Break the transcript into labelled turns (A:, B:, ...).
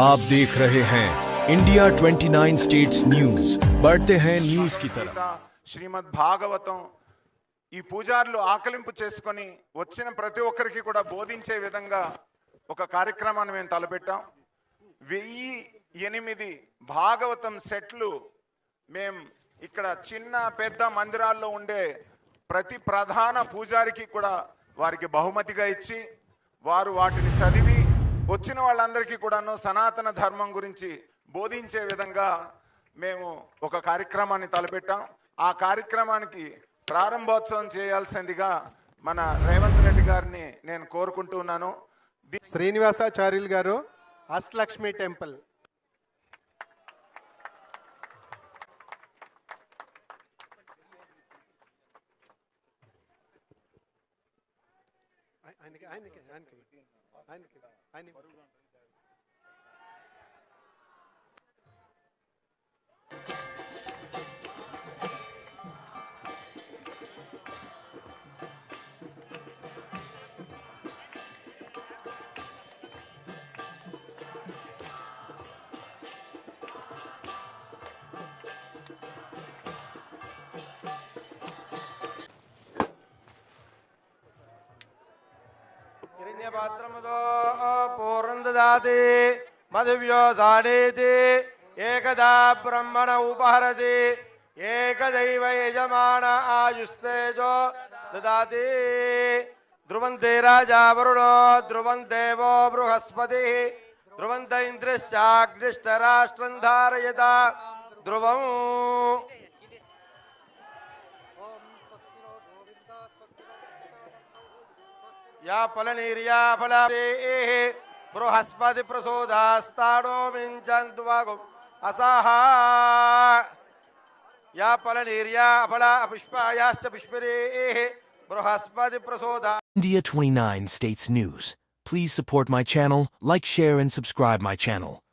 A: आप देख रहे हैं इंडिया 29 स्टेट्स न्यूज। बढ़ते हैं न्यूज की तरफ।
B: శ్రీమద్ భాగవతం ఈ పూజారులు ఆకలింపు చేసుకొని వచ్చిన ప్రతి ఒక్కరికి కూడా బోధించే విధంగా ఒక కార్యక్రమాన్ని మేము తలపెట్టాం. 1008 భాగవతం సెట్లు మేము ఇక్కడ చిన్న పెద్ద మందిరాల్లో ఉండే ప్రతి ప్రధాన పూజారికి కూడా వారికి బహుమతిగా ఇచ్చి వారు వాటిని చదివి వచ్చిన వాళ్ళందరికీ కూడాను సనాతన ధర్మం గురించి బోధించే విధంగా మేము ఒక కార్యక్రమాన్ని తలపెట్టాం. ఆ కార్యక్రమానికి ప్రారంభోత్సవం చేయాల్సిందిగా మన రేవంత్ రెడ్డి గారిని నేను కోరుకుంటున్నాను.
C: శ్రీనివాసాచార్యులు గారు, అష్టలక్ష్మి టెంపుల్.
D: पात्रमदो पूर्णं ददाति मधुव्यो साडेति एकदा ब्रह्मण उपहरति एकदैव यजमान आयुस्तेजो ददाति ध्रुवन्ते राजा वरुणो ध्रुवं देवो बृहस्पतिः ध्रुवन्त इन्द्रश्चाग्निष्टराष्ट्रं धारयता ध्रुवम् या फलनीर्या फलारेः बृहस्पति प्रसोदास्ताडो मिञ्चन्त्वगुम् असः या फलनीर्या फला पुष्पायाश्च पुष्परेः Brihaspati प्रसोदा.
A: India 29 States News. Please support my channel, like, share and subscribe my channel.